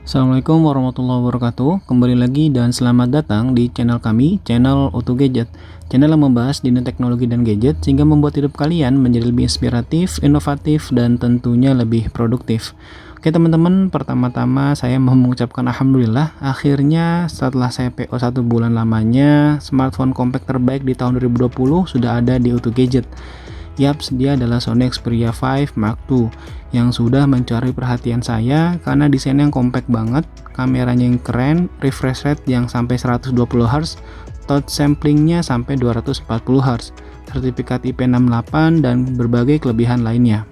Assalamualaikum warahmatullahi wabarakatuh. Kembali lagi dan selamat datang di channel kami, channel Auto Gadget. Channel yang membahas dunia teknologi dan gadget sehingga membuat hidup kalian menjadi lebih inspiratif, inovatif, dan tentunya lebih produktif. Oke teman-teman, pertama-tama saya mau mengucapkan alhamdulillah, akhirnya setelah saya PO 1 bulan lamanya, smartphone compact terbaik di tahun 2020 sudah ada di Auto Gadget. Yaps, dia adalah Sony Xperia 5 Mark II yang sudah mencuri perhatian saya karena desainnya yang compact banget, kameranya yang keren, refresh rate yang sampai 120 Hz, touch samplingnya sampai 240 Hz, sertifikat IP68 dan berbagai kelebihan lainnya.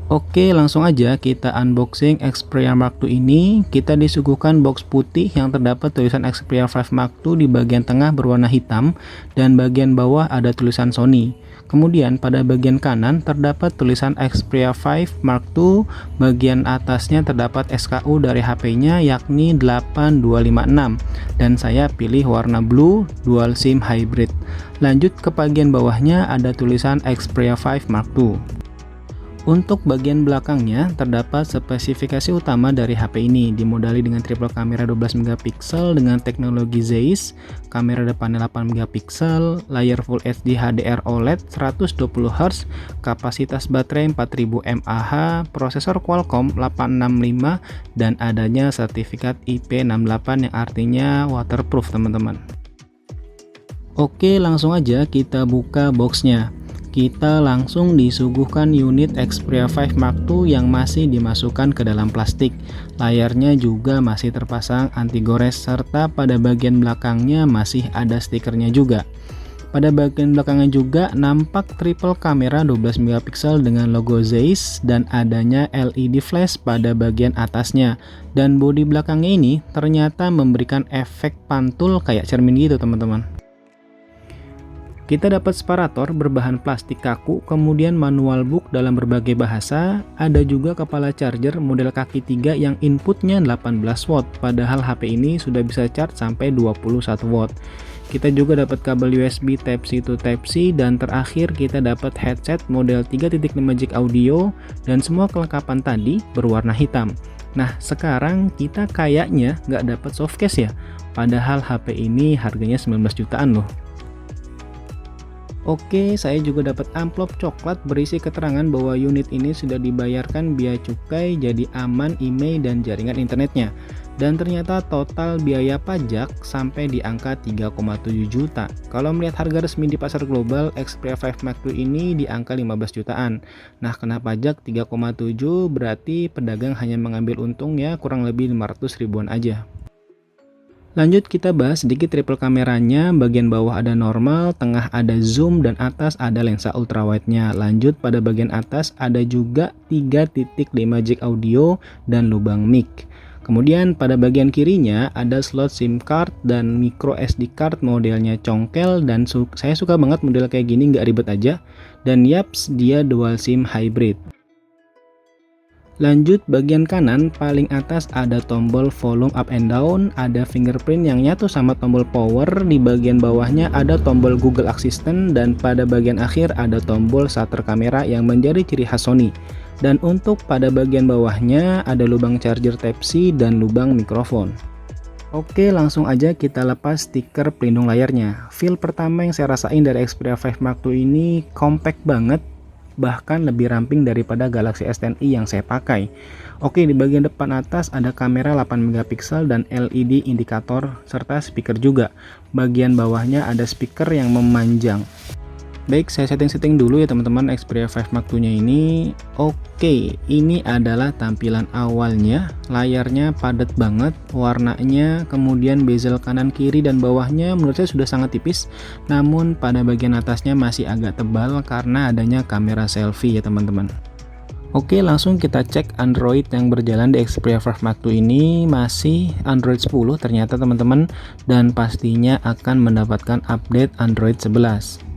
Oke, langsung aja kita unboxing Xperia Mark II ini. Kita disuguhkan box putih yang terdapat tulisan Xperia 5 Mark II di bagian tengah berwarna hitam dan bagian bawah ada tulisan Sony. Kemudian pada bagian kanan terdapat tulisan Xperia 5 Mark II, bagian atasnya terdapat SKU dari HP-nya yakni 8256 dan saya pilih warna blue dual SIM hybrid. Lanjut ke bagian bawahnya ada tulisan Xperia 5 Mark II. Untuk bagian belakangnya terdapat spesifikasi utama dari HP ini, dimodali dengan triple kamera 12 megapiksel dengan teknologi Zeiss, kamera depannya 8 megapiksel, layar Full HD HDR OLED 120 Hz, kapasitas baterai 4000 mAh, prosesor Qualcomm 865 dan adanya sertifikat IP68 yang artinya waterproof teman-teman. Oke, langsung aja kita buka boxnya. Kita langsung disuguhkan unit Xperia 5 Mark II yang masih dimasukkan ke dalam plastik. Layarnya juga masih terpasang anti gores serta pada bagian belakangnya masih ada stikernya juga. Pada bagian belakangnya juga nampak triple kamera 12 megapiksel dengan logo Zeiss dan adanya LED flash pada bagian atasnya. Dan bodi belakangnya ini ternyata memberikan efek pantul kayak cermin gitu teman-teman. Kita dapat separator berbahan plastik kaku, kemudian manual book dalam berbagai bahasa, ada juga kepala charger model kaki 3 yang inputnya 18 watt, padahal HP ini sudah bisa charge sampai 21 watt. Kita juga dapat kabel USB Type-C to Type-C dan terakhir kita dapat headset model 3.5 jack audio dan semua kelengkapan tadi berwarna hitam. Nah sekarang kita kayaknya nggak dapat softcase ya, padahal HP ini harganya 19 jutaan loh. Oke, saya juga dapat amplop coklat berisi keterangan bahwa unit ini sudah dibayarkan biaya cukai, jadi aman IMEI dan jaringan internetnya. Dan ternyata total biaya pajak sampai di angka 3,7 juta. Kalau melihat harga resmi di pasar global, Xperia 5 Mark II ini di angka 15 jutaan. Nah, kena pajak 3,7 berarti pedagang hanya mengambil untung ya kurang lebih 500 ribuan aja. Lanjut kita bahas sedikit triple kameranya, bagian bawah ada normal, tengah ada zoom, dan atas ada lensa ultrawide-nya. Lanjut pada bagian atas ada juga 3.5 jack audio dan lubang mic. Kemudian pada bagian kirinya ada slot SIM card dan micro SD card modelnya congkel dan saya suka banget model kayak gini, nggak ribet aja. Dan yaps, dia dual SIM hybrid. Lanjut bagian kanan paling atas ada tombol volume up and down, ada fingerprint yang nyatu sama tombol power, di bagian bawahnya ada tombol Google Assistant dan pada bagian akhir ada tombol shutter kamera yang menjadi ciri khas Sony. Dan untuk pada bagian bawahnya ada lubang charger Type-C dan lubang mikrofon. Oke, langsung aja kita lepas stiker pelindung layarnya. Feel pertama yang saya rasain dari Xperia 5 Mark II ini compact banget, bahkan lebih ramping daripada Galaxy S10i yang saya pakai. Oke, di bagian depan atas ada kamera 8 megapiksel dan LED indikator serta speaker juga. Bagian bawahnya ada speaker yang memanjang. Baik, saya setting dulu ya teman-teman Xperia 5 Mark II nya ini. Oke, ini adalah tampilan awalnya. Layarnya padat banget, warnanya, kemudian bezel kanan kiri dan bawahnya menurut saya sudah sangat tipis. Namun pada bagian atasnya masih agak tebal karena adanya kamera selfie ya teman-teman. Oke, langsung kita cek Android yang berjalan di Xperia 5 Mark II ini. Masih Android 10 ternyata teman-teman, dan pastinya akan mendapatkan update Android 11.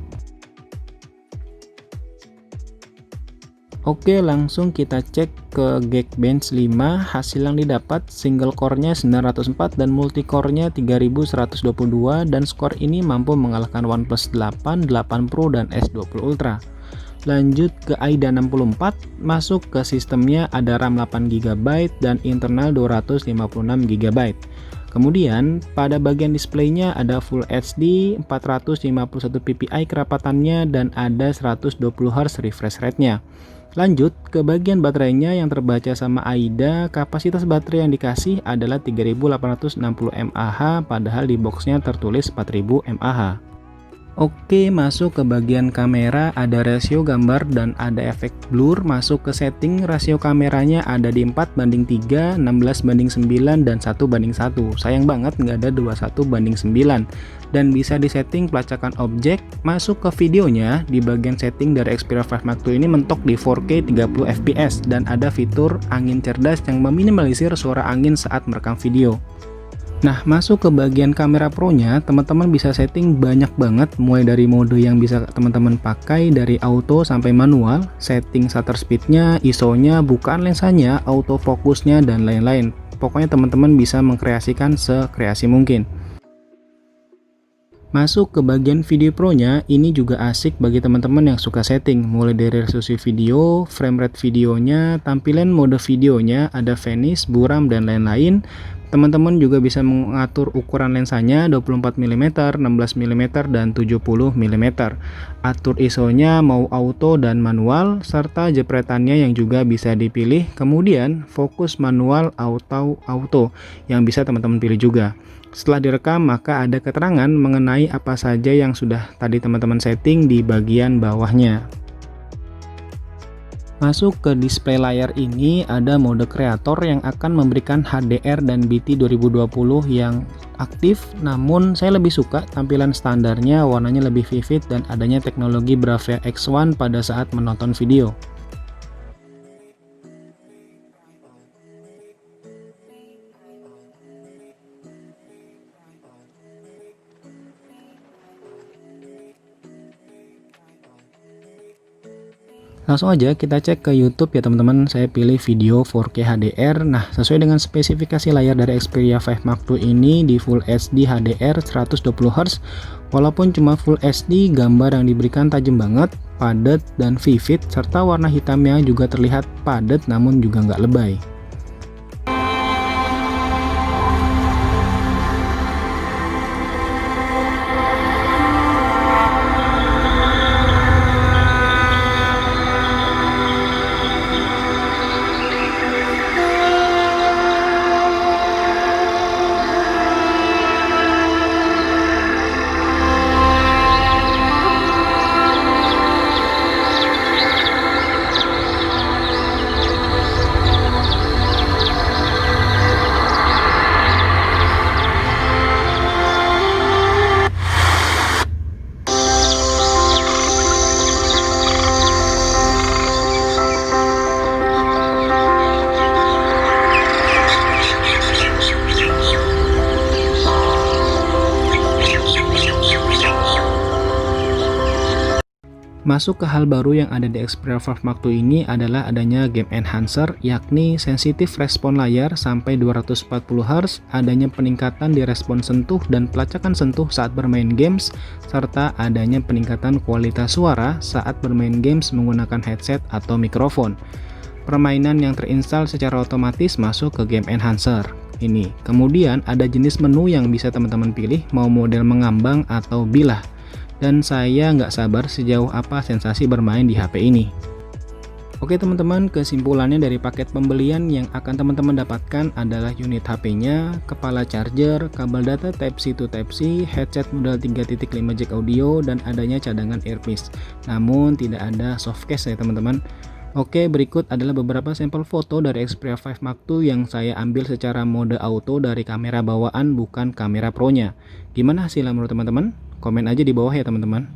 Oke, langsung kita cek ke Geekbench 5. Hasil yang didapat single core-nya 904 dan multi core-nya 3122 dan skor ini mampu mengalahkan OnePlus 8, 8 Pro dan S20 Ultra. Lanjut ke AIDA 64, masuk ke sistemnya ada RAM 8 GB dan internal 256 GB. Kemudian pada bagian displaynya ada Full HD, 451 ppi kerapatannya dan ada 120 Hz refresh rate-nya. Lanjut ke bagian baterainya yang terbaca sama AIDA, kapasitas baterai yang dikasih adalah 3860 mAh padahal di boxnya tertulis 4000 mAh. Oke, masuk ke bagian kamera, ada rasio gambar dan ada efek blur. Masuk ke setting, rasio kameranya ada di 4:3, 16:9, dan 1:1. Sayang banget nggak ada 21:9. Dan bisa disetting pelacakan objek. Masuk ke videonya, di bagian setting dari Xperia 5 Mark II ini mentok di 4K 30 fps dan ada fitur angin cerdas yang meminimalisir suara angin saat merekam video. Nah, masuk ke bagian kamera pro-nya, teman-teman bisa setting banyak banget, mulai dari mode yang bisa teman-teman pakai dari auto sampai manual, setting shutter speed-nya, ISO-nya, bukaan lensanya, autofokusnya, dan lain-lain. Pokoknya teman-teman bisa mengkreasikan sekreasi mungkin. Masuk ke bagian video pro-nya, ini juga asik bagi teman-teman yang suka setting, mulai dari resolusi video, frame rate videonya, tampilan mode videonya, ada vanish, buram, dan lain-lain. Teman-teman juga bisa mengatur ukuran lensanya 24mm, 16mm, dan 70mm. Atur ISO-nya mau auto dan manual, serta jepretannya yang juga bisa dipilih. Kemudian fokus manual auto yang bisa teman-teman pilih juga. Setelah direkam maka ada keterangan mengenai apa saja yang sudah tadi teman-teman setting di bagian bawahnya. Masuk ke display layar ini ada mode kreator yang akan memberikan HDR dan BT 2020 yang aktif, namun saya lebih suka tampilan standarnya, warnanya lebih vivid dan adanya teknologi Bravia X1 pada saat menonton video. Langsung aja kita cek ke YouTube ya teman-teman. Saya pilih video 4K HDR. Nah, sesuai dengan spesifikasi layar dari Xperia 5 Mark II ini di Full HD HDR 120Hz. Walaupun cuma Full HD, gambar yang diberikan tajam banget, padat dan vivid, serta warna hitamnya juga terlihat padat namun juga nggak lebay. Masuk ke hal baru yang ada di Xperia 5 Mark II ini adalah adanya game enhancer, yakni sensitif respon layar sampai 240Hz, adanya peningkatan di respon sentuh dan pelacakan sentuh saat bermain games, serta adanya peningkatan kualitas suara saat bermain games menggunakan headset atau mikrofon. Permainan yang terinstal secara otomatis masuk ke game enhancer ini. Kemudian ada jenis menu yang bisa teman-teman pilih, mau model mengambang atau bilah. Dan saya nggak sabar sejauh apa sensasi bermain di HP ini. Oke teman-teman, kesimpulannya dari paket pembelian yang akan teman-teman dapatkan adalah unit HP-nya, kepala charger, kabel data Type-C to Type-C, headset model 3.5 jack audio, dan adanya cadangan earpiece. Namun tidak ada softcase ya teman-teman. Oke, berikut adalah beberapa sampel foto dari Xperia 5 Mark II yang saya ambil secara mode auto dari kamera bawaan, bukan kamera pro-nya. Gimana hasilnya menurut teman-teman? Komen aja di bawah ya teman-teman.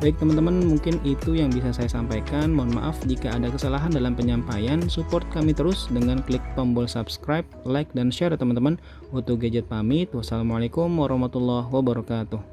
Baik teman-teman, mungkin itu yang bisa saya sampaikan. Mohon maaf jika ada kesalahan dalam penyampaian. Support kami terus dengan klik tombol subscribe, like, dan share ya teman-teman. Untuk Gadget pamit. Wassalamualaikum warahmatullahi wabarakatuh.